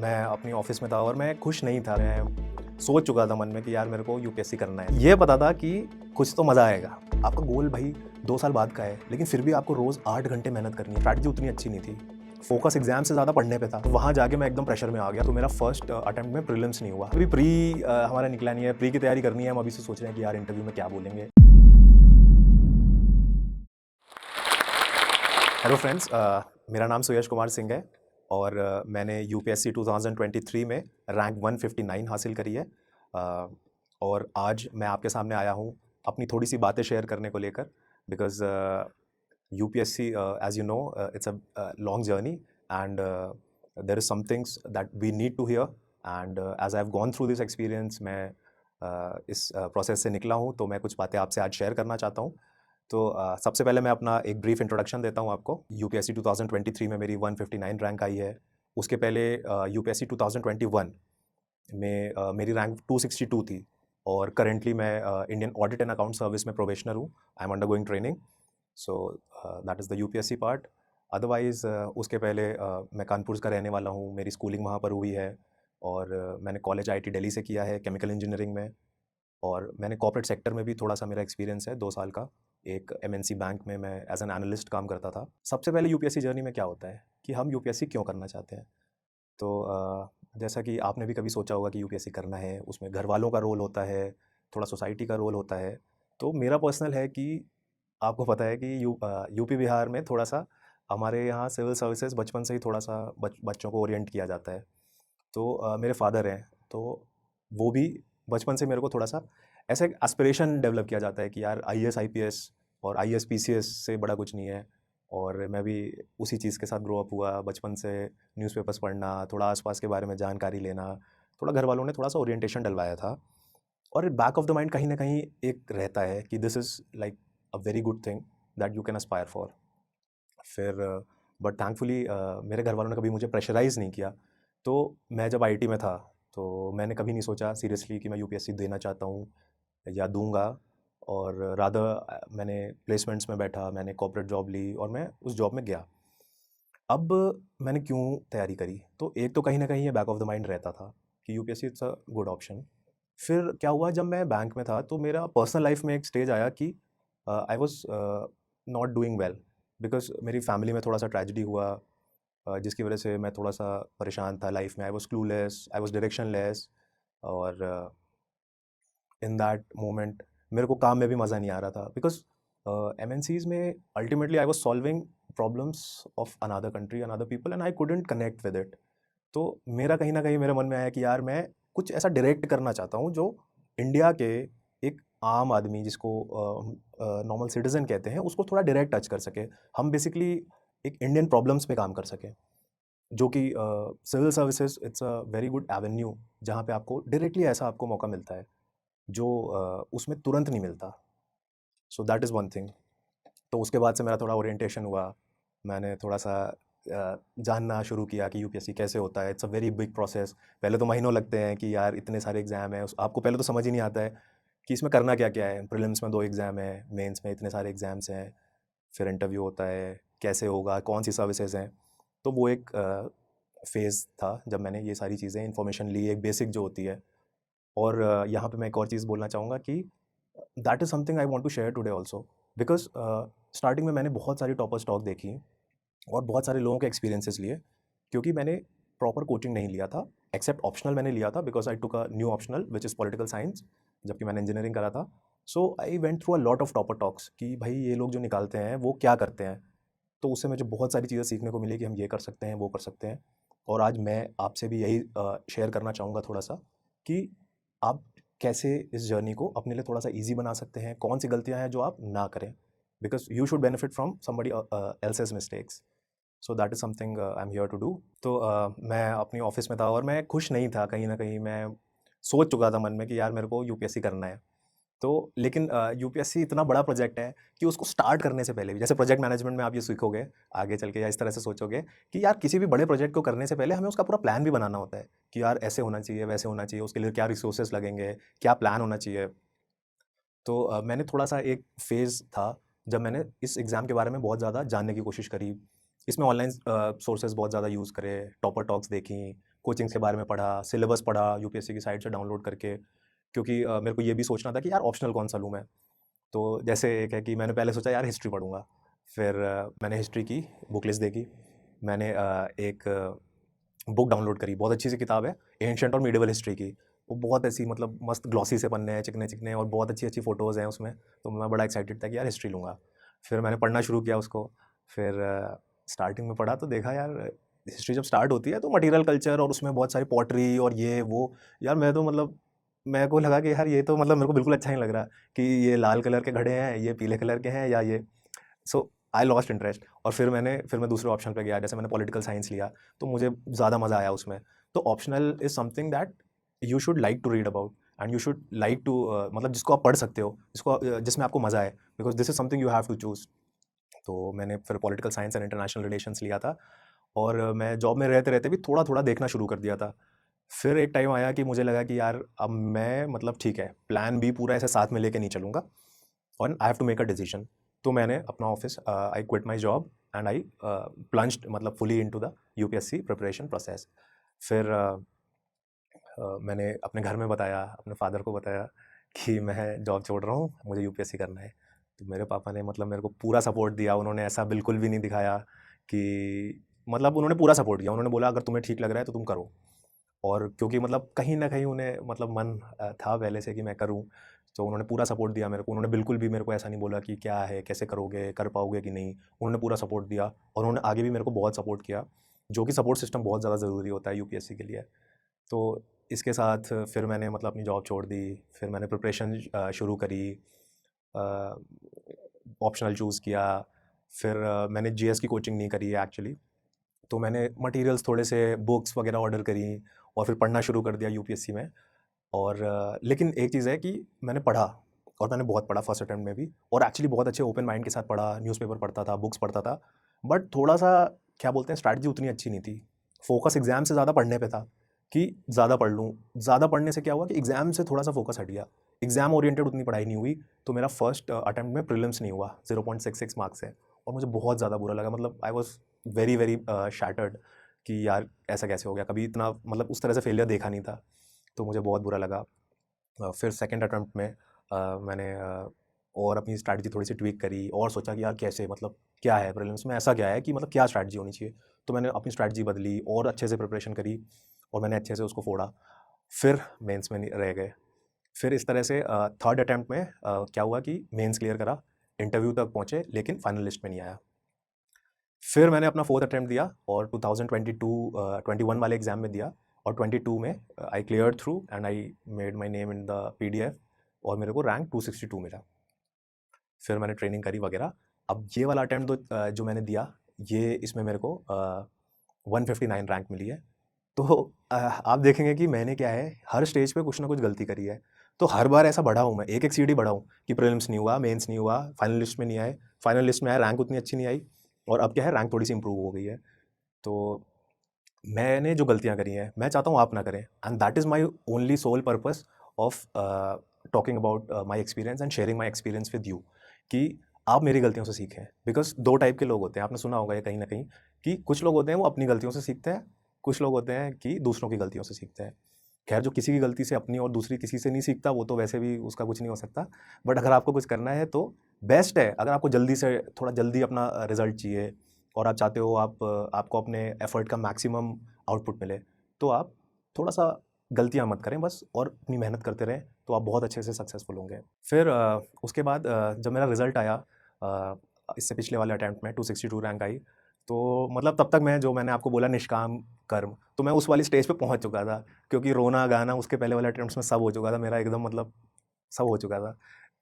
मैं अपनी ऑफिस में था और मैं खुश नहीं था। मैं सोच चुका था मन में कि यार मेरे को यूपीएससी करना है। ये पता था कि कुछ तो मज़ा आएगा। आपका गोल भाई 2 साल बाद का है, लेकिन फिर भी आपको रोज़ 8 घंटे मेहनत करनी है। स्ट्रैटेजी उतनी अच्छी नहीं थी। फोकस एग्जाम से ज़्यादा पढ़ने पे था। वहाँ जाके मैं एकदम प्रेशर में आ गया। तो मेरा फर्स्ट अटेम्प्ट में प्रीलिम्स नहीं हुआ। अभी प्री हमारा निकला नहीं है। प्री की तैयारी करनी है। हम अभी से सोच रहे हैं कि यार इंटरव्यू में क्या बोलेंगे। हेलो फ्रेंड्स, मेरा नाम सुयश कुमार सिंह है और मैंने यूपीएससी 2023 में रैंक 159 हासिल करी है। और आज मैं आपके सामने आया हूँ अपनी थोड़ी सी बातें शेयर करने को लेकर, because UPSC as you know it's a long journey and there is some things that we need to hear and as I have gone through this experience. मैं इस प्रोसेस से निकला हूँ, तो मैं कुछ बातें आपसे आज शेयर करना चाहता हूँ। तो सबसे पहले मैं अपना एक ब्रीफ इंट्रोडक्शन देता हूँ आपको। यूपीएससी 2023 में मेरी 159 रैंक आई है। उसके पहले यूपीएससी 2021 में मेरी रैंक 262 थी और करेंटली मैं Indian audit and account service में प्रोबेशनर हूँ। I am undergoing training, so that is the UPSC part. Otherwise उसके पहले मैं कानपुर का रहने वाला हूँ। मेरी स्कूलिंग वहाँ पर हुई है और मैंने कॉलेज आईआईटी दिल्ली से किया है केमिकल इंजीनियरिंग में। और मैंने कॉर्पोरेट सेक्टर में भी थोड़ा सा मेरा एक्सपीरियंस है 2 साल का। एक एमएनसी बैंक में मैं एज एन एनालिस्ट काम करता था। सबसे पहले यूपीएससी जर्नी में क्या होता है कि हम यूपीएससी क्यों करना चाहते हैं। तो जैसा कि आपने भी कभी सोचा होगा कि यूपीएससी करना है, उसमें घर वालों का रोल होता है, थोड़ा सोसाइटी का रोल होता है। तो मेरा पर्सनल है कि आपको पता है कि यूपी बिहार में थोड़ा सा हमारे यहाँ सिविल सर्विसेज बचपन से ही थोड़ा सा बच्चों को ओरिएंट किया जाता है। तो मेरे फादर हैं, तो वो भी बचपन से मेरे को थोड़ा सा ऐसा एक एस्पिरेशन डेवलप किया जाता है कि यार आईएएस आईपीएस और आईएएस पीसीएस से बड़ा कुछ नहीं है। और मैं भी उसी चीज़ के साथ ग्रो अप हुआ। बचपन से न्यूज़पेपर्स पढ़ना, थोड़ा आसपास के बारे में जानकारी लेना, थोड़ा घर वालों ने थोड़ा सा ओरिएंटेशन डलवाया था। और बैक ऑफ द माइंड कहीं ना कहीं एक रहता है कि this is like a very good thing that you can Aspire for. फिर बट थैंकफुली मेरे घर वालों ने कभी मुझे प्रेशराइज़ नहीं किया। तो मैं जब आईटी में था तो मैंने कभी नहीं सोचा सीरियसली कि मैं यूपीएससी देना चाहता हूँ या दूंगा। और रादर मैंने प्लेसमेंट्स में बैठा, मैंने कॉर्पोरेट जॉब ली और मैं उस जॉब में गया। अब मैंने क्यों तैयारी करी, तो एक तो कहीं ना कहीं ये बैक ऑफ द माइंड रहता था कि UPSC it's a good option. फिर क्या हुआ, जब मैं बैंक में था तो मेरा पर्सनल लाइफ में एक स्टेज आया कि I was not doing well, because मेरी फैमिली में थोड़ा सा ट्रेजिडी हुआ, जिसकी वजह से मैं थोड़ा सा परेशान था लाइफ में। I was clueless, I was directionless. और इन दैट मोमेंट मेरे को काम में भी मज़ा नहीं आ रहा था, बिकॉज एम एन सीज में ultimately I was solving problems of another country, another people, and I couldn't connect with it. तो मेरा कहीं ना कहीं मेरे मन में आया कि यार मैं कुछ ऐसा डायरेक्ट करना चाहता हूँ जो इंडिया के एक आम आदमी, जिसको नॉर्मल सिटीजन कहते हैं, उसको थोड़ा डायरेक्ट टच कर सके। हम बेसिकली एक इंडियन प्रॉब्लम्स पे काम कर सकें, जो कि civil services it's a very good avenue जहाँ पे आपको डायरेक्टली ऐसा आपको मौका मिलता है जो उसमें तुरंत नहीं मिलता। सो दैट इज़ वन थिंग। तो उसके बाद से मेरा थोड़ा ओरिएंटेशन हुआ। मैंने थोड़ा सा जानना शुरू किया कि यूपीएससी कैसे होता है। It's a very big process. पहले तो महीनों लगते हैं कि यार इतने सारे एग्ज़ाम हैं, आपको पहले तो समझ ही नहीं आता है कि इसमें करना क्या क्या है। प्रीलिम्स में 2 एग्ज़ाम है, मेंस में इतने सारे एग्ज़ाम्स हैं, फिर इंटरव्यू होता है, कैसे होगा, कौन सी सर्विसेज हैं। तो वो एक फेज़ था जब मैंने ये सारी चीज़ें इन्फॉर्मेशन ली, एक बेसिक जो होती है। और यहाँ पे मैं एक और चीज़ बोलना चाहूँगा कि that is something I want to share today also, because starting में मैंने बहुत सारी टॉपर स्टॉक देखी और बहुत सारे लोगों के एक्सपीरियंसेस लिए, क्योंकि मैंने प्रॉपर कोचिंग नहीं लिया था। एक्सेप्ट ऑप्शनल मैंने लिया था, because I took a new optional which is political science, जबकि मैंने इंजीनियरिंग करा था। So I went through a lot of topper talks कि भाई ये लोग जो निकालते हैं वो क्या करते हैं। तो उससे मुझे बहुत सारी चीज़ें सीखने को मिली कि हम ये कर सकते हैं, वो कर सकते हैं। और आज मैं आपसे भी यही शेयर करना चाहूँगा थोड़ा सा कि आप कैसे इस जर्नी को अपने लिए थोड़ा सा ईजी बना सकते हैं, कौन सी गलतियाँ हैं जो आप ना करें, because you should benefit from somebody else's mistakes. So that is something I am here to do. तो मैं अपनी ऑफिस में था और मैं खुश नहीं था। कहीं ना कहीं मैं सोच चुका था मन में कि यार मेरे को यूपीएससी करना है। तो लेकिन यूपीएससी इतना बड़ा प्रोजेक्ट है कि उसको स्टार्ट करने से पहले भी, जैसे प्रोजेक्ट मैनेजमेंट में आप ये सीखोगे आगे चल के, या इस तरह से सोचोगे कि यार किसी भी बड़े प्रोजेक्ट को करने से पहले हमें उसका पूरा प्लान भी बनाना होता है कि यार ऐसे होना चाहिए, वैसे होना चाहिए, उसके लिए क्या रिसोर्सेज लगेंगे, क्या प्लान होना चाहिए। तो मैंने थोड़ा सा एक फेज़ था जब मैंने इस एग्ज़ाम के बारे में बहुत ज़्यादा जानने की कोशिश करी। इसमें ऑनलाइन सोर्सेज बहुत ज़्यादा यूज़ करे, टॉपर टॉक्स देखी, कोचिंग्स के बारे में पढ़ा, सिलेबस पढ़ा यूपीएससी की साइट से डाउनलोड करके, क्योंकि मेरे को ये भी सोचना था कि यार ऑप्शनल कौन सा लूँ मैं। तो जैसे एक है कि मैंने पहले सोचा यार हिस्ट्री पढ़ूंगा, फिर मैंने हिस्ट्री की बुक लिस्ट देखी, मैंने एक बुक डाउनलोड करी, बहुत अच्छी सी किताब है एंशिएंट और मिडिवल हिस्ट्री की। वो बहुत ऐसी मतलब मस्त ग्लॉसी से पन्ने हैं, चिकने चिकने, और बहुत अच्छी अच्छी फ़ोटोज़ हैं उसमें। तो मैं बड़ा एक्साइटेड था कि यार हिस्ट्री लूँगा। फिर मैंने पढ़ना शुरू किया उसको। फिर स्टार्टिंग में पढ़ा तो देखा यार हिस्ट्री जब स्टार्ट होती है तो मटीरियल कल्चर और उसमें बहुत सारी पॉटरी और ये वो, यार मैं तो मतलब मेरे को लगा कि यार ये तो मतलब मेरे को बिल्कुल अच्छा नहीं लग रहा कि ये लाल कलर के घड़े हैं, ये पीले कलर के हैं, या ये। सो आई लॉस्ट इंटरेस्ट। और फिर मैं दूसरे ऑप्शन पे गया, जैसे मैंने पॉलिटिकल साइंस लिया, तो मुझे ज़्यादा मज़ा आया उसमें। तो optional is something that you should like to read about, and you should like to मतलब जिसको आप पढ़ सकते हो, जिसमें आपको मज़ा आए, because this is something you have to choose. तो मैंने फिर political science and international relations लिया था, और मैं जॉब में रहते रहते भी थोड़ा थोड़ा देखना शुरू कर दिया था। फिर एक टाइम आया कि मुझे लगा कि यार अब मैं मतलब ठीक है, प्लान बी पूरा ऐसे साथ में लेके नहीं चलूँगा, और I have to make a decision. तो मैंने अपना office, I quit my job and I plunged मतलब fully into the UPSC preparation process. फिर मैंने अपने घर में बताया, अपने फादर को बताया कि मैं जॉब छोड़ रहा हूँ, मुझे यूपीएससी करना है। तो मेरे पापा ने मतलब मेरे को पूरा सपोर्ट दिया, उन्होंने ऐसा बिल्कुल भी नहीं दिखाया कि मतलब उन्होंने पूरा सपोर्ट किया। उन्होंने बोला अगर तुम्हें ठीक लग रहा है तो तुम करो। और क्योंकि मतलब कहीं न कहीं उन्हें मतलब मन था पहले से कि मैं करूँ, तो उन्होंने पूरा सपोर्ट दिया मेरे को। उन्होंने बिल्कुल भी मेरे को ऐसा नहीं बोला कि क्या है, कैसे करोगे, कर पाओगे कि नहीं। उन्होंने पूरा सपोर्ट दिया, और उन्होंने आगे भी मेरे को बहुत सपोर्ट किया, जो कि सपोर्ट सिस्टम बहुत ज़्यादा ज़रूरी होता है यूपीएससी के लिए। तो इसके साथ फिर मैंने मतलब अपनी जॉब छोड़ दी, फिर मैंने प्रिपरेशन शुरू करी, ऑप्शनल चूज़ किया। फिर मैंने जीएस की कोचिंग नहीं करी है एक्चुअली, तो मैंने मटेरियल्स थोड़े से बुक्स वगैरह ऑर्डर करी, और फिर पढ़ना शुरू कर दिया यूपीएससी में। और लेकिन एक चीज़ है कि मैंने पढ़ा, और मैंने बहुत पढ़ा फर्स्ट अटेम्प्ट में भी, और एक्चुअली बहुत अच्छे ओपन माइंड के साथ पढ़ा, न्यूज़पेपर पढ़ता था, बुक्स पढ़ता था। बट थोड़ा-सा क्या बोलते हैं, स्ट्रैटेजी उतनी अच्छी नहीं थी। फ़ोकस एग्ज़ाम से ज़्यादा पढ़ने पे था कि ज़्यादा पढ़ लूँ। ज़्यादा पढ़ने से क्या हुआ कि एग्ज़ाम से थोड़ा-सा फ़ोकस हट गया। एग्ज़ाम ओरिएंटेड उतनी पढ़ाई नहीं हुई, तो मेरा फर्स्ट अटेम्प्ट में प्रीलिम्स नहीं हुआ 0.66 मार्क्स से, और मुझे बहुत ज़्यादा बुरा लगा। मतलब I was very very shattered कि यार ऐसा कैसे हो गया, कभी इतना मतलब उस तरह से फेलियर देखा नहीं था। तो मुझे बहुत बुरा लगा। फिर सेकंड अटेम्प्ट में मैंने और अपनी स्ट्रैटेजी थोड़ी सी ट्वीक करी, और सोचा कि यार कैसे, मतलब क्या है प्रीलिम्स में, ऐसा क्या है कि मतलब क्या स्ट्रैटेजी होनी चाहिए। तो मैंने अपनी स्ट्रैटेजी बदली और अच्छे से प्रिपरेशन करी, और मैंने अच्छे से उसको फोड़ा। फिर मेंस में रह गए। फिर इस तरह से थर्ड अटेम्प्ट में क्या हुआ कि मेंस क्लियर करा, इंटरव्यू तक पहुँचे, लेकिन फाइनल लिस्ट में नहीं आया। फिर मैंने अपना फोर्थ अटेम्प्ट दिया, और 2021 वाले एग्ज़ाम में दिया, और 22 में I clear through and I made my name in the PDF, और मेरे को रैंक 262 मिला। फिर मैंने ट्रेनिंग करी वगैरह। अब ये वाला अटेम्प्ट जो मैंने दिया, ये इसमें मेरे को 159 रैंक मिली है। तो आप देखेंगे कि मैंने क्या है, हर स्टेज पे कुछ ना कुछ गलती करी है। तो हर बार ऐसा बढ़ा हूँ मैं, एक एक सीढ़ी बढ़ा हूँ कि प्रीलिम्स नहीं हुआ, मेंस नहीं हुआ, फाइनल लिस्ट में नहीं आए, फाइनल लिस्ट में आया, रैंक उतनी अच्छी नहीं आई, और अब क्या है, रैंक थोड़ी सी इंप्रूव हो गई है। तो मैंने जो गलतियाँ करी हैं, मैं चाहता हूँ आप ना करें, and that is my only sole purpose of talking about my experience and sharing my experience with you, कि आप मेरी गलतियों से सीखें। बिकॉज दो टाइप के लोग होते हैं, आपने सुना होगा ये कहीं ना कहीं, कि कुछ लोग होते हैं वो अपनी गलतियों से सीखते हैं, कुछ लोग होते हैं कि दूसरों की गलतियों से सीखते हैं। खैर, जो किसी की गलती से अपनी और दूसरी किसी से नहीं सीखता, वो तो वैसे भी उसका कुछ नहीं हो सकता। बट अगर आपको कुछ करना है तो बेस्ट है, अगर आपको जल्दी से थोड़ा जल्दी अपना रिजल्ट चाहिए, और आप चाहते हो आपको अपने एफर्ट का मैक्सिमम आउटपुट मिले, तो आप थोड़ा सा गलतियां मत करें बस, और अपनी मेहनत करते रहें, तो आप बहुत अच्छे से सक्सेसफुल होंगे। फिर उसके बाद जब मेरा रिज़ल्ट आया, इससे पिछले वाले अटैम्प्ट में 262 रैंक आई, तो मतलब तब तक मैं, जो मैंने आपको बोला निष्काम कर्म, तो मैं उस वाली स्टेज पे पहुंच चुका था, क्योंकि रोना गाना उसके पहले वाले अटैम्प्ट्स में सब हो चुका था मेरा, एकदम मतलब सब हो चुका था।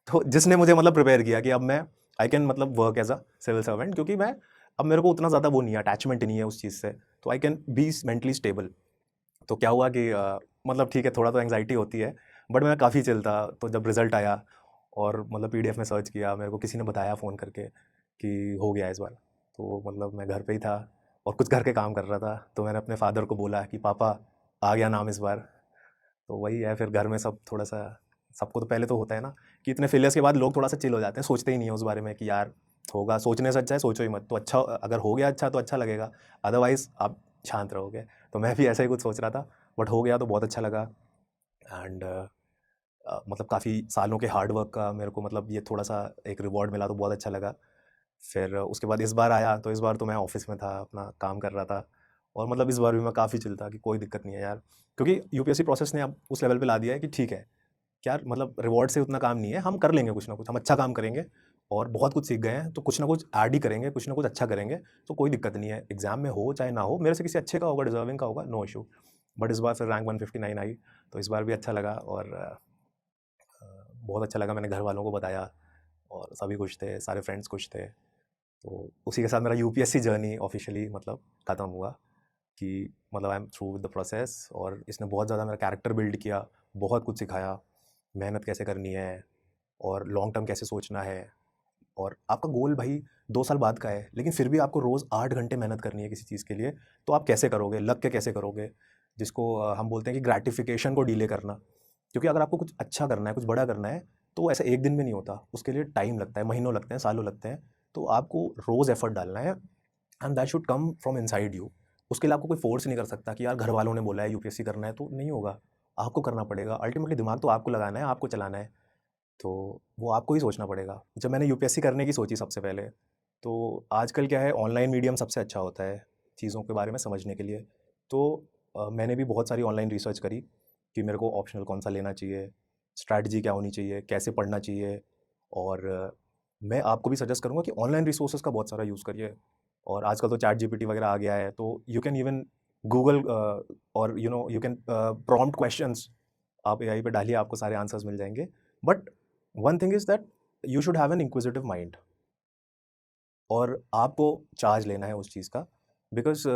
तो जिसने मुझे मतलब प्रिपेयर किया कि अब मैं आई कैन मतलब work as a civil servant, क्योंकि मैं अब मेरे को उतना ज़्यादा वो नहीं है, अटैचमेंट नहीं है उस चीज़ से, तो I can be mentally stable. तो क्या हुआ कि मतलब ठीक है, थोड़ा तो एंग्जाइटी होती है, बट मैं काफ़ी चिल था। तो जब रिज़ल्ट आया, और मतलब पीडीएफ में सर्च किया, मेरे को किसी ने बताया फ़ोन करके कि हो गया इस बार, तो मतलब मैं घर पे ही था और कुछ घर के काम कर रहा था, तो मैंने अपने फादर को बोला कि पापा, आ गया नाम इस बार। तो वही है, फिर घर में सब थोड़ा सा, सबको तो पहले तो होता है ना कि इतने फेलियर्स के बाद लोग थोड़ा सा चिल हो जाते हैं, सोचते ही नहीं है उस बारे में कि यार होगा, सोचने से अच्छा है सोचो ही मत। तो अच्छा, अगर हो गया अच्छा तो अच्छा लगेगा, अदरवाइज़ आप शांत रहोगे। तो मैं भी ऐसा ही कुछ सोच रहा था, बट हो गया तो बहुत अच्छा लगा। एंड मतलब काफ़ी सालों के हार्ड वर्क का मेरे को मतलब ये थोड़ा सा एक रिवॉर्ड मिला तो बहुत अच्छा लगा। फिर उसके बाद इस बार आया तो इस बार तो मैं ऑफिस में था, अपना काम कर रहा था, और मतलब इस बार भी मैं काफ़ी चिल था कि कोई दिक्कत नहीं है यार, क्योंकि यूपीएससी प्रोसेस ने अब उस लेवल पे ला दिया है कि ठीक है यार, मतलब रिवॉर्ड से उतना काम नहीं है, हम कर लेंगे कुछ ना कुछ, हम अच्छा काम करेंगे और बहुत कुछ सीख गए हैं तो कुछ ना कुछ ऐड ही करेंगे, कुछ ना कुछ अच्छा करेंगे, तो कोई दिक्कत नहीं है, एग्जाम में हो चाहे ना हो, मेरे से किसी अच्छे का होगा, डिजर्विंग का होगा, नो इशू। बट इस बार फिर रैंक 159 आई, तो इस बार भी अच्छा लगा, और बहुत अच्छा लगा। मैंने घर वालों को बताया और सभी खुश थे, सारे फ्रेंड्स खुश थे। तो उसी के साथ मेरा यूपीएससी जर्नी ऑफिशियली मतलब ख़त्म हुआ, कि मतलब I am through with the process, और इसने बहुत ज़्यादा मेरा कैरेक्टर बिल्ड किया, बहुत कुछ सिखाया, मेहनत कैसे करनी है और लॉन्ग टर्म कैसे सोचना है। और आपका गोल भाई 2 साल बाद का है, लेकिन फिर भी आपको रोज़ 8 घंटे मेहनत करनी है किसी चीज़ के लिए, तो आप कैसे करोगे, लग के कैसे करोगे, जिसको हम बोलते हैं कि ग्रैटिफिकेशन को डिले करना। क्योंकि अगर आपको कुछ अच्छा करना है, कुछ बड़ा करना है, तो ऐसा एक दिन में नहीं होता, उसके लिए टाइम लगता है, महीनों लगते हैं, सालों लगते हैं। तो आपको रोज़ एफर्ट डालना है, and that should come from inside you. उसके लिए आपको कोई फोर्स नहीं कर सकता कि यार घर वालों ने बोला है यूपीएससी करना है, तो नहीं होगा, आपको करना पड़ेगा। अल्टीमेटली दिमाग तो आपको लगाना है, आपको चलाना है, तो वो आपको ही सोचना पड़ेगा। जब मैंने यूपीएससी करने की सोची सबसे पहले, तो आजकल क्या है, ऑनलाइन मीडियम सबसे अच्छा होता है चीज़ों के बारे में समझने के लिए। तो मैंने भी बहुत सारी ऑनलाइन रिसर्च करी कि मेरे को ऑप्शनल कौन सा लेना चाहिए, स्ट्रैटेजी क्या होनी चाहिए, कैसे पढ़ना चाहिए। और मैं आपको भी सजेस्ट करूँगा कि ऑनलाइन रिसोर्सेज का बहुत सारा यूज़ करिए। और आजकल तो चैट जीपीटी वगैरह आ गया है, तो यू कैन इवन गूगल, और यू कैन प्रॉम्प्ट क्वेश्चंस, आप एआई पे डालिए, आपको सारे आंसर्स मिल जाएंगे। But one thing is that you should have an inquisitive mind, और आपको चार्ज लेना है उस चीज़ का। बिकॉज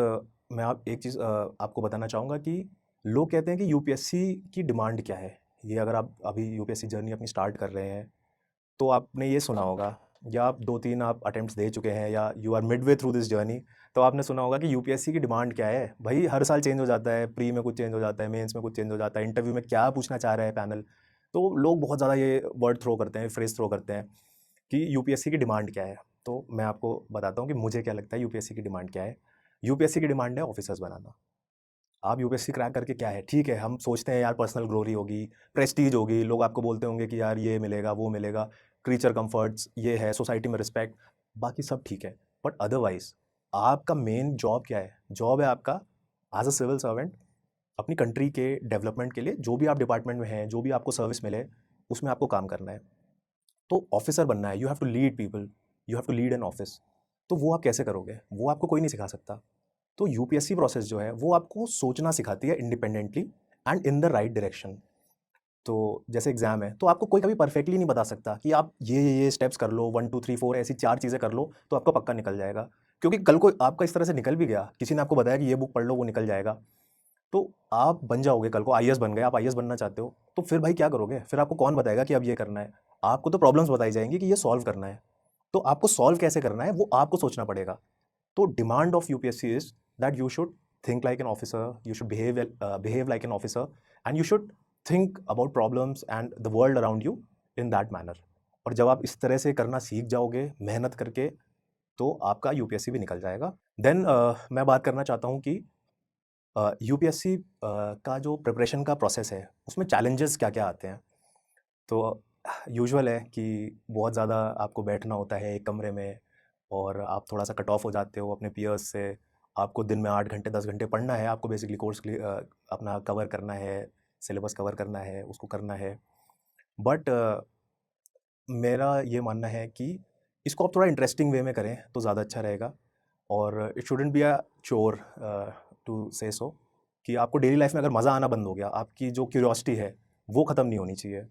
मैं आप एक चीज़ आपको बताना चाहूँगा कि लोग कहते हैं कि यूपीएससी की डिमांड क्या है। ये अगर आप अभी यूपीएससी जर्नी अपनी स्टार्ट कर रहे हैं, तो आपने ये सुना होगा, या आप 2-3 आप अटेम्प्ट्स दे चुके हैं, या you are midway through this journey, तो आपने सुना होगा कि यूपीएससी की डिमांड क्या है। भाई हर साल चेंज हो जाता है, प्री में कुछ चेंज हो जाता है, मेंस में कुछ चेंज हो जाता है, इंटरव्यू में क्या पूछना चाह रहा है पैनल। तो लोग बहुत ज़्यादा ये वर्ड थ्रो करते हैं, फ्रेज थ्रो करते हैं कि यूपीएससी की डिमांड क्या है। तो मैं आपको बताता हूँ कि मुझे क्या लगता है यूपीएससी की डिमांड क्या है। यूपीएससी की डिमांड है ऑफिसर्स बनाना। आप यूपीएससी क्रैक करके क्या है, ठीक है, हम सोचते हैं यार पर्सनल ग्लोरी होगी, प्रेस्टीज होगी, लोग आपको बोलते होंगे कि यार ये मिलेगा, वो मिलेगा, क्रीचर कंफर्ट्स ये है, सोसाइटी में रिस्पेक्ट, बाकी सब ठीक है। बट अदरवाइज आपका मेन जॉब क्या है? जॉब है आपका एज अ सिविल सर्वेंट, अपनी कंट्री के डेवलपमेंट के लिए जो भी आप डिपार्टमेंट में हैं, जो भी आपको सर्विस मिले, उसमें आपको काम करना है। तो ऑफिसर बनना है, you have to lead people, you have to lead an office. तो वो आप कैसे करोगे? वो आपको कोई नहीं सिखा सकता। तो यूपीएससी प्रोसेस जो है वो आपको सोचना सिखाती है independently and in the right direction. तो जैसे एग्जाम है, तो आपको कोई कभी परफेक्टली नहीं बता सकता कि आप ये स्टेप्स कर लो, 1 2 3 4 ऐसी 4 चीज़ें कर लो तो आपका पक्का निकल जाएगा। क्योंकि कल को आपका इस तरह से निकल भी गया, किसी ने आपको बताया कि ये बुक पढ़ लो वो निकल जाएगा, तो आप बन जाओगे, कल को आईएएस बन गए, आप आईएएस बनना चाहते हो, तो फिर भाई क्या करोगे? फिर आपको कौन बताएगा कि अब ये करना है? आपको तो प्रॉब्लम्स बताई जाएंगी कि ये सॉल्व करना है, तो आपको सॉल्व कैसे करना है वो आपको सोचना पड़ेगा। तो demand of UPSC is that you should think like an officer, you should behave like an officer, and you should think about problems and the world around you in that manner. और जब आप इस तरह से करना सीख जाओगे मेहनत करके, तो आपका यूपीएससी भी निकल जाएगा। देन मैं बात करना चाहता हूँ कि यूपीएससी का जो प्रिपरेशन का प्रोसेस है उसमें चैलेंजेस क्या क्या आते हैं। तो यूजुअल है कि बहुत ज़्यादा आपको बैठना होता है एक कमरे में, और आप थोड़ा सा कट ऑफ हो जाते हो अपने पीयर्स से। आपको दिन में 8 घंटे 10 घंटे पढ़ना है, आपको बेसिकली कोर्स अपना कवर करना है, सिलेबस कवर करना है, उसको करना है। बट मेरा ये मानना है कि इसको आप थोड़ा इंटरेस्टिंग वे में करें तो ज़्यादा अच्छा रहेगा। और इट शुडेंट बी अ चोर टू से सो, कि आपको डेली लाइफ में अगर मज़ा आना बंद हो गया, आपकी जो क्यूरियोसिटी है वो ख़त्म नहीं होनी चाहिए।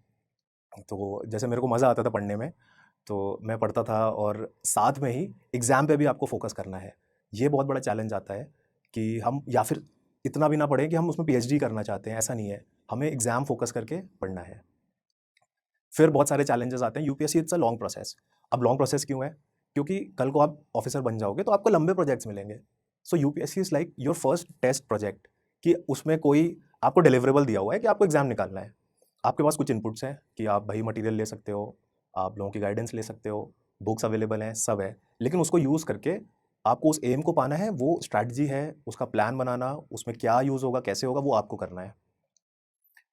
तो जैसे मेरे को मज़ा आता था पढ़ने में, तो मैं पढ़ता था, और साथ में ही एग्ज़ाम पे भी आपको फोकस करना है। ये बहुत बड़ा चैलेंज आता है कि हम या फिर इतना भी ना पढ़ें कि हम उसमें पीएचडी करना चाहते हैं, ऐसा नहीं है। हमें एग्ज़ाम फोकस करके पढ़ना है। फिर बहुत सारे चैलेंजेस आते हैं। UPSC it's a long process. अब लॉन्ग प्रोसेस क्यों है? क्योंकि कल को आप ऑफिसर बन जाओगे तो आपको लंबे प्रोजेक्ट्स मिलेंगे। So UPSC is like your first test project, कि उसमें कोई आपको डिलिवरेबल दिया हुआ है कि आपको एग्ज़ाम निकालना है। आपके पास कुछ इनपुट्स हैं कि आप भाई मटेरियल ले सकते हो, आप लोगों की गाइडेंस ले सकते हो, बुक्स अवेलेबल हैं, सब है। लेकिन उसको यूज़ करके आपको उस एम को पाना है, वो स्ट्रैटेजी है, उसका प्लान बनाना, उसमें क्या यूज़ होगा, कैसे होगा, वो आपको करना है।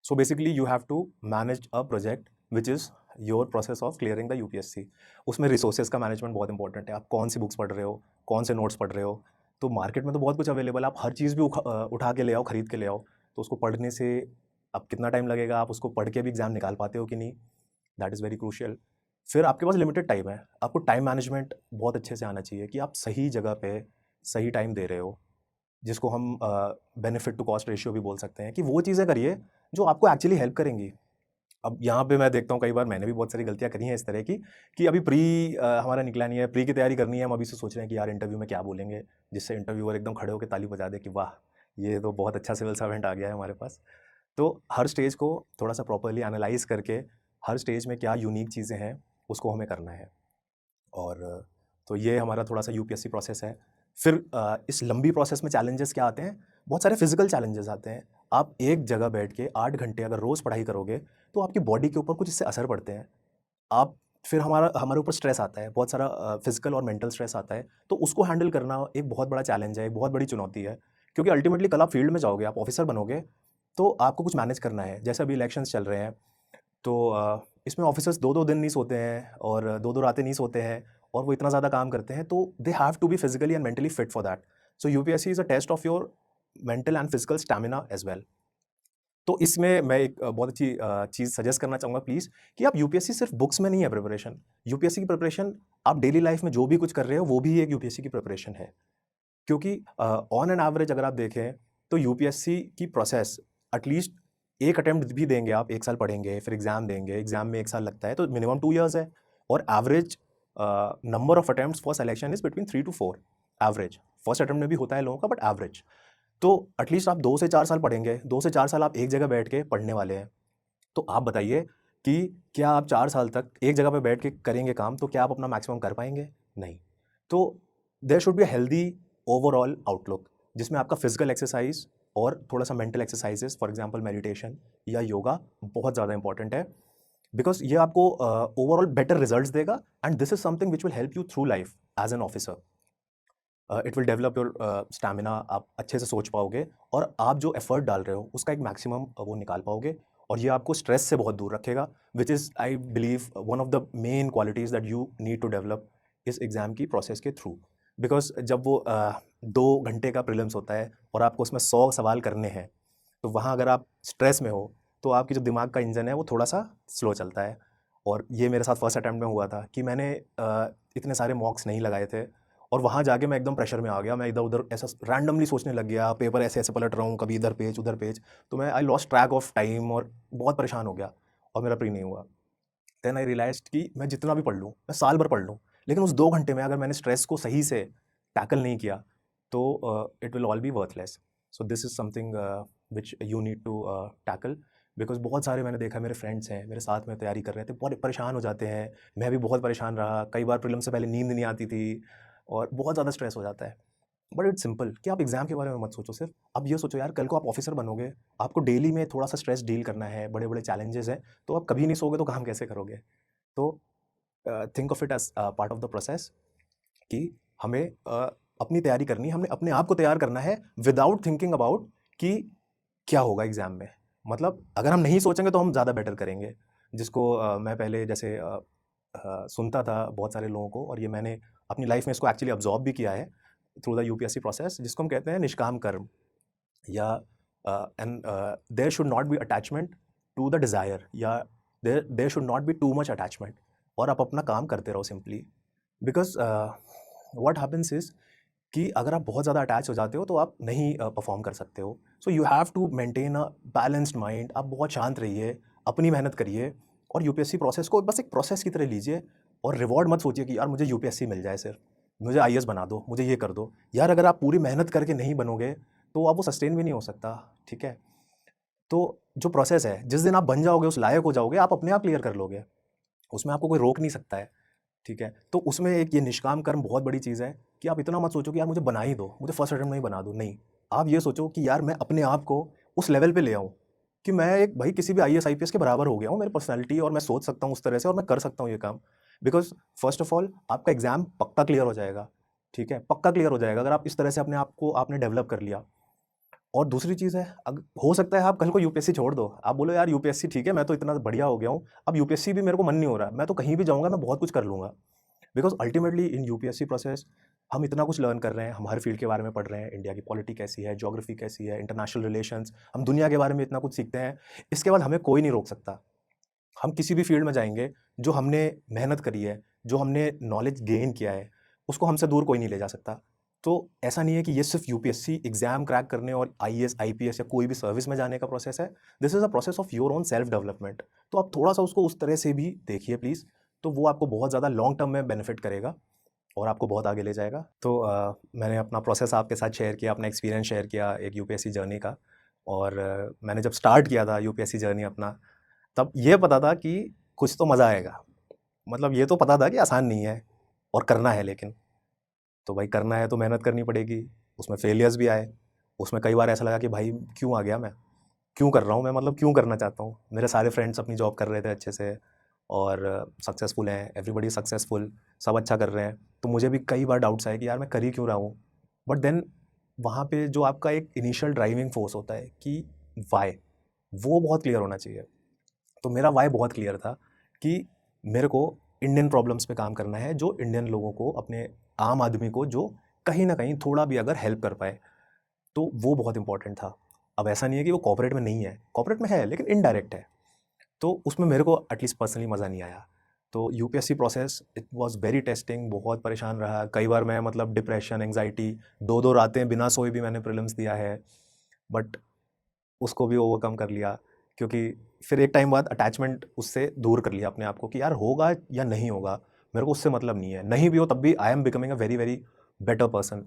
So basically you have to manage a project which is your process of clearing the UPSC. उसमें रिसोर्सेज का मैनेजमेंट बहुत इंपॉर्टेंट है। आप कौन सी बुक्स पढ़ रहे हो, कौन से नोट्स पढ़ रहे हो। तो मार्केट में तो बहुत कुछ अवेलेबल है, आप हर चीज़ भी उठा के ले आओ, खरीद के ले आओ, तो उसको पढ़ने से अब कितना टाइम लगेगा, आप उसको पढ़ के भी एग्ज़ाम निकाल पाते हो कि नहीं, दैट इज़ वेरी क्रूशियल। फिर आपके पास लिमिटेड टाइम है, आपको टाइम मैनेजमेंट बहुत अच्छे से आना चाहिए कि आप सही जगह पे सही टाइम दे रहे हो, जिसको हम बेनिफिट टू कॉस्ट रेशियो भी बोल सकते हैं, कि वो चीज़ें करिए जो आपको एक्चुअली हेल्प करेंगी। अब यहाँ पे मैं देखता हूँ, कई बार मैंने भी बहुत सारी गलतियाँ करी हैं इस तरह की, कि अभी हमारा निकला नहीं है, प्री की तैयारी करनी है, हम अभी से सोच रहे हैं कि यार इंटरव्यू में क्या बोलेंगे, जिससे इंटरव्यूअर एकदम खड़े होकर ताली बजा दे कि वाह, ये तो बहुत अच्छा सिविल सर्वेंट आ गया है हमारे पास। तो हर स्टेज को थोड़ा सा प्रॉपरली एनालाइज करके, हर स्टेज में क्या यूनिक चीज़ें हैं, उसको हमें करना है। और तो ये हमारा थोड़ा सा यूपीएससी प्रोसेस है। फिर इस लंबी प्रोसेस में चैलेंजेस क्या आते हैं, बहुत सारे फिजिकल चैलेंजेस आते हैं। आप एक जगह बैठ के 8 घंटे अगर रोज़ पढ़ाई करोगे, तो आपकी बॉडी के ऊपर कुछ इससे असर पड़ते हैं। आप फिर हमारे ऊपर स्ट्रेस आता है, बहुत सारा फिजिकल और मेंटल स्ट्रेस आता है, तो उसको हैंडल करना एक बहुत बड़ा चैलेंज है, एक बहुत बड़ी चुनौती है। क्योंकि अल्टीमेटली कल आप फील्ड में जाओगे, आप ऑफिसर बनोगे, तो आपको कुछ मैनेज करना है। जैसे अभी इलेक्शंस चल रहे हैं, तो इसमें ऑफिसर्स 2-2 दिन नहीं सोते हैं और 2-2 रातें नहीं सोते हैं, और वो इतना ज़्यादा काम करते हैं, तो they have to be physically and mentally fit for that. So UPSC is a test of your mental and physical stamina as well. तो इसमें मैं एक बहुत अच्छी चीज़ सजेस्ट करना चाहूँगा प्लीज़, कि आप यूपीएससी सिर्फ बुक्स में नहीं है प्रिपरेशन। यूपीएससी की प्रिपरेशन आप डेली लाइफ में जो भी कुछ कर रहे हो, वो भी एक यूपीएससी की प्रिपरेशन है। क्योंकि ऑन एन एवरेज अगर आप देखें, तो यूपीएससी की प्रोसेस एटलीस्ट एक अटेम्प्ट भी देंगे आप, 1 साल पढ़ेंगे, फिर एग्ज़ाम देंगे, एग्ज़ाम में 1 साल लगता है, तो मिनिमम 2 इयर्स है। और average number of attempts for selection is between 3 to 4 average. First attempt में भी होता है लोगों का, बट एवरेज। तो एटलीस्ट आप 2 से 4 साल पढ़ेंगे, 2 से 4 साल आप एक जगह बैठ के पढ़ने वाले हैं। तो आप बताइए कि क्या आप 4 साल तक एक जगह पे बैठ के करेंगे काम, तो क्या आप अपना मैक्सिमम कर पाएँगे? नहीं। तो there should be a healthy overall outlook, जिसमें आपका फिजिकल एक्सरसाइज और थोड़ा सा mental exercises, for example meditation या योगा, बहुत ज़्यादा इंपॉर्टेंट है। बिकॉज़ ये आपको ओवरऑल बेटर रिजल्ट्स देगा, and this is something which will help you through life as an officer. It will develop your stamina, आप अच्छे से सोच पाओगे, और आप जो एफर्ट डाल रहे हो उसका एक मैक्सिमम वो निकाल पाओगे, और ये आपको स्ट्रेस से बहुत दूर रखेगा, which is I believe one of the main qualities that you need to develop इस एग्ज़ाम की प्रोसेस के थ्रू। बिकॉज जब वो 2 घंटे का प्रीलिम्स होता है और आपको उसमें 100 सवाल करने हैं, तो वहाँ अगर आप स्ट्रेस में हो, तो आपकी जो दिमाग का इंजन है वो थोड़ा सा स्लो चलता है। और ये मेरे साथ फर्स्ट अटैम्प्ट में हुआ था कि मैंने इतने सारे मॉक्स नहीं लगाए थे, और वहाँ जाके मैं एकदम प्रेशर में आ गया। मैं इधर-उधर ऐसा रैंडमली सोचने लग गया, पेपर ऐसे-ऐसे पलट रहा हूँ, कभी इधर पेज, उधर पेज। तो मैं I lost track of time और बहुत परेशान हो गया, और मेरा प्री नहीं हुआ। देन आई रियलाइज़्ड कि मैं जितना भी पढ़ लूँ, मैं साल भर पढ़ लूँ, लेकिन उस 2 घंटे में अगर मैंने स्ट्रेस को सही से टैकल नहीं किया, तो it will all be worthless. So this is something which you need to tackle. Because बहुत सारे मैंने देखा, मेरे फ्रेंड्स हैं, मेरे साथ में तैयारी कर रहे थे, बहुत परेशान हो जाते हैं। मैं भी बहुत परेशान रहा, कई बार प्रीलिम्स से पहले नींद नहीं आती थी, और बहुत ज़्यादा स्ट्रेस हो जाता है। बट इट्स सिंपल कि आप एग्ज़ाम के बारे में मत सोचो सिर्फ। आप ये सोचो यार, कल को आप ऑफ़िसर बनोगे, आपको डेली में थोड़ा-सा स्ट्रेस डील करना है, बड़े-बड़े चैलेंजेस हैं, तो आप कभी नहीं सोओगे तो काम कैसे करोगे? तो think of it as part of the process, कि हमें अपनी तैयारी करनी है, हमने अपने आप को तैयार करना है विदाउट थिंकिंग अबाउट कि क्या होगा एग्ज़ाम में। मतलब अगर हम नहीं सोचेंगे तो हम ज़्यादा बेटर करेंगे। जिसको मैं पहले जैसे सुनता था बहुत सारे लोगों को, और ये मैंने अपनी लाइफ़ में इसको एक्चुअली अब्ज़ॉर्ब भी किया है थ्रू द यूपीएससी प्रोसेस, जिसको हम कहते हैं निष्काम कर्म, या and there should not be attachment to the desire, या there there should not be too much attachment, और आप अपना काम करते रहो simply. Because what happens is कि अगर आप बहुत ज़्यादा अटैच हो जाते हो, तो आप नहीं परफॉर्म कर सकते हो। So you have to maintain a balanced mind. आप बहुत शांत रहिए, अपनी मेहनत करिए, और यूपीएससी प्रोसेस को बस एक प्रोसेस की तरह लीजिए, और रिवॉर्ड मत सोचिए कि यार मुझे यूपीएससी मिल जाए सिर्फ, मुझे आईएएस बना दो, मुझे ये कर दो। यार अगर आप पूरी मेहनत करके नहीं बनोगे, तो आप वो सस्टेन भी नहीं हो सकता, ठीक है? तो जो प्रोसेस है, जिस दिन आप बन जाओगे, उस लायक हो जाओगे, आप अपने आप क्लियर कर लोगे। उसमें आपको कोई रोक नहीं सकता है। ठीक है? तो उसमें एक ये निष्काम कर्म बहुत बड़ी चीज़ है, कि आप इतना मत सोचो कि यार मुझे बना ही दो, मुझे फर्स्ट अटेम्प्ट में ही बना दो, नहीं। आप ये सोचो कि यार मैं अपने आप को उस लेवल पे ले आऊँ, कि मैं एक भाई किसी भी आईएएस, आईपीएस के बराबर हो गया हूँ, मेरी पर्सनैलिटी, और मैं सोच सकता हूँ उस तरह से, और मैं कर सकता हूँ ये काम। बिकॉज़ फर्स्ट ऑफ ऑल आपका एग्ज़ाम पक्का क्लियर हो जाएगा। ठीक है, पक्का क्लियर हो जाएगा अगर आप इस तरह से अपने आप को आपने डेवलप कर लिया। और दूसरी चीज़ है, हो सकता है आप कल को यूपीएससी छोड़ दो, आप बोलो यार यूपीएससी ठीक है, मैं तो इतना बढ़िया हो गया हूँ, अब यूपीएससी भी मेरे को मन नहीं हो रहा, मैं तो कहीं भी जाऊँगा, मैं बहुत कुछ कर लूँगा। Because ultimately in UPSC process हम इतना कुछ लर्न कर रहे हैं, हम हर फील्ड के बारे में पढ़ रहे हैं, इंडिया की पॉलिटी कैसी है, ज्योग्राफी कैसी है, इंटरनेशनल रिलेशंस, हम दुनिया के बारे में इतना कुछ सीखते हैं। इसके बाद हमें कोई नहीं रोक सकता। हम किसी भी फील्ड में जाएंगे, जो हमने मेहनत करी है, जो हमने नॉलेज गेन किया है, उसको हमसे दूर कोई नहीं ले जा सकता। तो ऐसा नहीं है कि ये सिर्फ यूपीएससी एग्जाम क्रैक करने और आईएएस आईपीएस या कोई भी सर्विस में जाने का प्रोसेस है। This is a process of your own self development. तो आप थोड़ा सा उसको उस तरह से भी देखिए प्लीज़, तो वो आपको बहुत ज़्यादा लॉन्ग टर्म में बेनिफिट करेगा और आपको बहुत आगे ले जाएगा। तो मैंने अपना प्रोसेस आपके साथ शेयर किया, अपना एक्सपीरियंस शेयर किया एक यूपीएससी जर्नी का। और मैंने जब स्टार्ट किया था यूपीएससी जर्नी अपना, तब ये पता था कि कुछ तो मज़ा आएगा। मतलब ये तो पता था कि आसान नहीं है और करना है, लेकिन तो भाई करना है तो मेहनत करनी पड़ेगी। उसमें फेलियर्स भी आए, उसमें कई बार ऐसा लगा कि भाई क्यों आ गया मैं, क्यों कर रहा हूँ मैं, मतलब क्यों करना चाहता हूँ। मेरे सारे फ्रेंड्स अपनी जॉब कर रहे थे अच्छे से और सक्सेसफुल हैं, एवरीबडी सक्सेसफुल, सब अच्छा कर रहे हैं। तो मुझे भी कई बार डाउट्स आए कि यार मैं कर ही क्यों रहा हूँ। बट देन वहाँ पे जो आपका एक इनिशियल ड्राइविंग फोर्स होता है कि वाई, वो बहुत क्लियर होना चाहिए। तो मेरा वाई बहुत क्लियर था कि मेरे को इंडियन प्रॉब्लम्स पे काम करना है, जो इंडियन लोगों को, अपने आम आदमी को, जो कहीं ना कहीं थोड़ा भी अगर हेल्प कर पाए, तो वो बहुत इंपॉर्टेंट था। अब ऐसा नहीं है कि वो कॉर्पोरेट में नहीं है, कॉर्पोरेट में है लेकिन इनडायरेक्ट है, तो उसमें मेरे को एटलीस्ट पर्सनली मज़ा नहीं आया। तो UPSC process it was very testing, बहुत परेशान रहा। कई बार मैं मतलब डिप्रेशन, एंग्जाइटी, 2-2 रातें बिना सोए भी मैंने प्रीलिम्स दिया है, बट उसको भी ओवरकम कर लिया। क्योंकि फिर एक टाइम बाद अटैचमेंट उससे दूर कर लिया अपने आप को कि यार होगा या नहीं होगा, मेरे को उससे मतलब नहीं है, नहीं भी हो तब भी I am becoming a very very better person.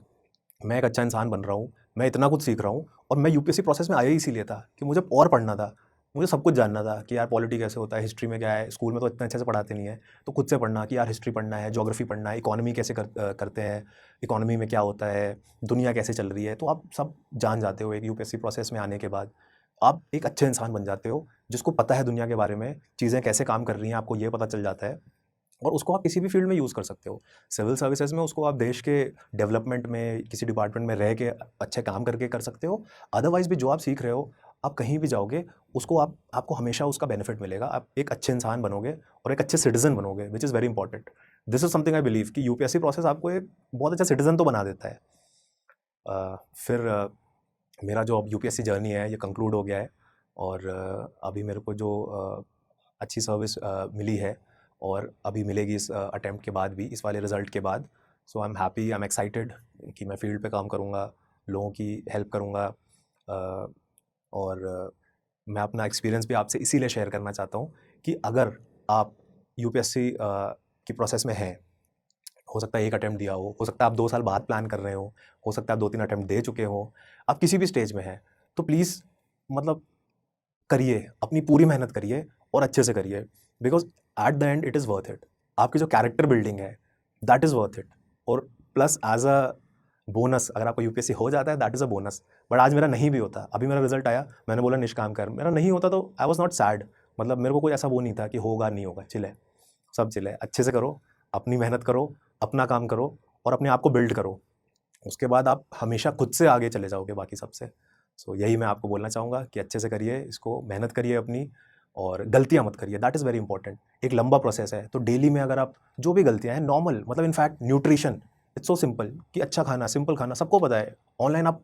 मैं एक अच्छा इंसान बन रहा हूँ, मैं इतना कुछ सीख रहा हूँ। और मैं यूपीएससी प्रोसेस में आया ही इसीलिए था कि मुझे और पढ़ना था, मुझे सब कुछ जानना था कि यार पॉलिटी कैसे होता है, हिस्ट्री में क्या है, स्कूल में तो इतना अच्छे से पढ़ाते नहीं है, तो खुद से पढ़ना कि यार हिस्ट्री पढ़ना है, ज्योग्राफी पढ़ना है, इकोनॉमी कैसे करते हैं, इकोनॉमी में क्या होता है, दुनिया कैसे चल रही है। तो आप सब जान जाते हो एक यूपीएससी प्रोसेस में आने के बाद। आप एक अच्छे इंसान बन जाते हो जिसको पता है दुनिया के बारे में, चीज़ें कैसे काम कर रही हैं आपको ये पता चल जाता है, और उसको आप किसी भी फील्ड में यूज़ कर सकते हो। सिविल सर्विसेज में उसको आप देश के डेवलपमेंट में, किसी डिपार्टमेंट में रह के अच्छे काम करके कर सकते हो। अदरवाइज़ भी जो आप सीख रहे हो, आप कहीं भी जाओगे, उसको आपको हमेशा उसका बेनिफिट मिलेगा। आप एक अच्छे इंसान बनोगे और एक अच्छे सिटीज़न बनोगे, which is very important. This is something I believe कि यूपीएससी प्रोसेस आपको एक बहुत अच्छा सिटीज़न तो बना देता है। फिर मेरा जो अब यूपीएससी जर्नी है ये कंक्लूड हो गया है, और अभी मेरे को जो अच्छी सर्विस मिली है और अभी मिलेगी इस अटेम्प्ट के बाद भी, इस वाले रिज़ल्ट के बाद। So I am happy, I am excited कि मैं फील्ड पे काम करूँगा, लोगों की हेल्प करूँगा। और मैं अपना एक्सपीरियंस भी आपसे इसीलिए शेयर करना चाहता हूँ कि अगर आप यूपीएससी की प्रोसेस में हैं, हो सकता है एक अटेम्प्ट दिया हो सकता है आप 2 साल बाद प्लान कर रहे हो सकता है आप 2-3 अटेम्प्ट दे चुके हो, आप किसी भी स्टेज में हैं, तो प्लीज़ मतलब करिए, अपनी पूरी मेहनत करिए और अच्छे से करिए, because at the end it is worth it. आपकी जो कैरेक्टर बिल्डिंग है दैट इज़ वर्थ इट, और प्लस एज अ बोनस अगर आपको यूपीएससी हो जाता है that is a bonus. But आज मेरा नहीं भी होता, अभी मेरा रिजल्ट आया, मैंने बोला निष्काम कर, मेरा नहीं होता तो आई वॉज नॉट सैड। मतलब मेरे को कोई ऐसा वो नहीं था कि होगा नहीं होगा, चिल है, सब चिल है, अच्छे से करो, अपनी मेहनत करो, अपना काम करो और अपने आप को बिल्ड करो। उसके बाद आप हमेशा खुद से आगे चले जाओगे बाकी सबसे। सो यही मैं आपको बोलना चाहूँगा कि अच्छे से करिए इसको, मेहनत करिए अपनी, और गलतियाँ मत करिए, दैट इज़ वेरी इंपॉर्टेंट। एक लंबा प्रोसेस है, तो डेली में अगर आप जो भी गलतियाँ हैं नॉर्मल, मतलब in fact nutrition it's so simple कि अच्छा खाना, सिंपल खाना सबको पता है। ऑनलाइन आप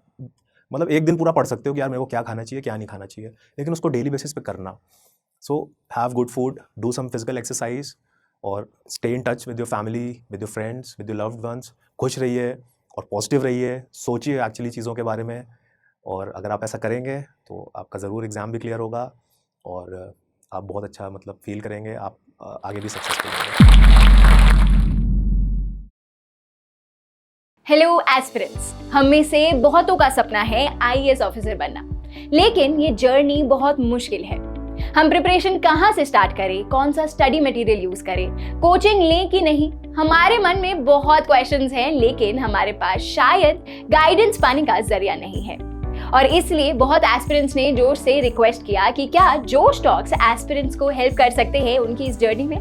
मतलब एक दिन पूरा पढ़ सकते हो कि यार मेरे को क्या खाना चाहिए क्या नहीं खाना चाहिए, लेकिन उसको डेली बेसिस पे करना। So have good food, do some physical exercise, और stay in touch with your family, with your friends, with your loved ones. खुश रहिए और पॉजिटिव रहिए, सोचिए एक्चुअली चीज़ों के बारे में, और अगर आप ऐसा करेंगे तो आपका ज़रूर एग्ज़ाम भी क्लियर होगा और आप बहुत अच्छा मतलब फील करेंगे, आप आगे भी सक्सेसफुल होंगे। हेलो एस्पिरेंट्स, हम में से बहुतों का सपना है आईएएस ऑफिसर बनना, लेकिन ये जर्नी बहुत मुश्किल है। हम प्रिपरेशन कहाँ से स्टार्ट करें, कौन सा स्टडी मटेरियल यूज करें, कोचिंग लें कि नहीं, हमारे मन में बहुत क्वेश्चंस हैं, लेकिन हमारे पास शायद गाइडेंस पाने का जरिया नहीं है। और इसलिए बहुत एस्पिरेंट्स ने जोश से रिक्वेस्ट किया कि क्या जोश टॉक्स एस्पिरेंट्स को हेल्प कर सकते हैं उनकी इस जर्नी में।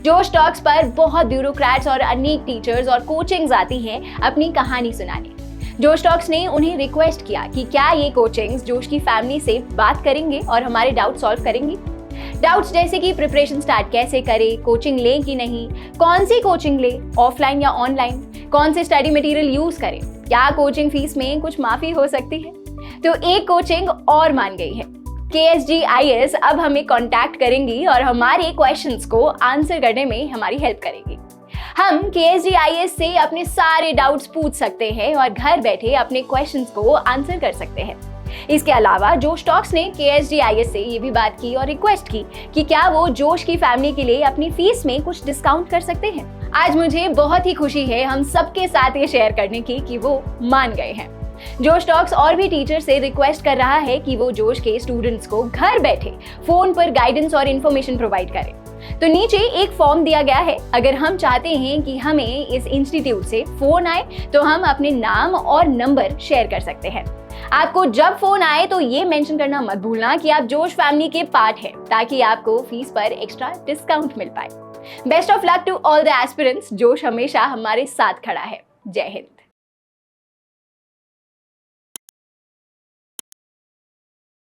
जोश टॉक्स पर बहुत ब्यूरोक्रेट्स और अनेक टीचर्स और कोचिंग्स आती हैं अपनी कहानी सुनाने। जोश टॉक्स ने उन्हें रिक्वेस्ट किया कि क्या ये कोचिंग्स जोश की फैमिली से बात करेंगे और हमारे डाउट सॉल्व करेंगे। डाउट्स जैसे कि प्रिपरेशन स्टार्ट कैसे करें, कोचिंग लें कि नहीं, कौन सी कोचिंग लें, ऑफलाइन या ऑनलाइन, कौन से स्टडी मटेरियल यूज करें, क्या कोचिंग फीस में कुछ माफी हो सकती है। तो एक कोचिंग और मान गई है। KSGIS अब हमें कांटेक्ट करेंगी और हमारे क्वेश्चंस को आंसर करने में हमारी हेल्प करेगी। हम KSGIS से अपने सारे डाउट्स पूछ सकते हैं और घर बैठे अपने क्वेश्चंस को आंसर कर सकते हैं। इसके अलावा जोश टॉक्स ने KSGIS से ये भी बात की और रिक्वेस्ट की कि क्या वो जोश की फैमिली के लिए अपनी फीस में कुछ डिस्काउंट कर सकते हैं। आज मुझे बहुत ही खुशी है हम सबके साथ ये शेयर करने की कि वो मान गए हैं। जोश टॉक्स और भी टीचर से रिक्वेस्ट कर रहा है कि वो जोश के स्टूडेंट्स को घर बैठे फोन पर गाइडेंस और इन्फॉर्मेशन प्रोवाइड करें। तो नीचे एक फॉर्म दिया गया है। अगर हम चाहते हैं कि हमें इस इंस्टीट्यूट से फोन आए तो हम अपने नाम और नंबर शेयर कर सकते हैं। आपको जब फोन आए तो ये मेंशन करना मत भूलना कि आप जोश फैमिली के पार्ट हैं, ताकि आपको फीस पर एक्स्ट्रा डिस्काउंट मिल पाए। Best of luck to all the aspirants. जोश हमेशा हमारे साथ खड़ा है। जय हिंद।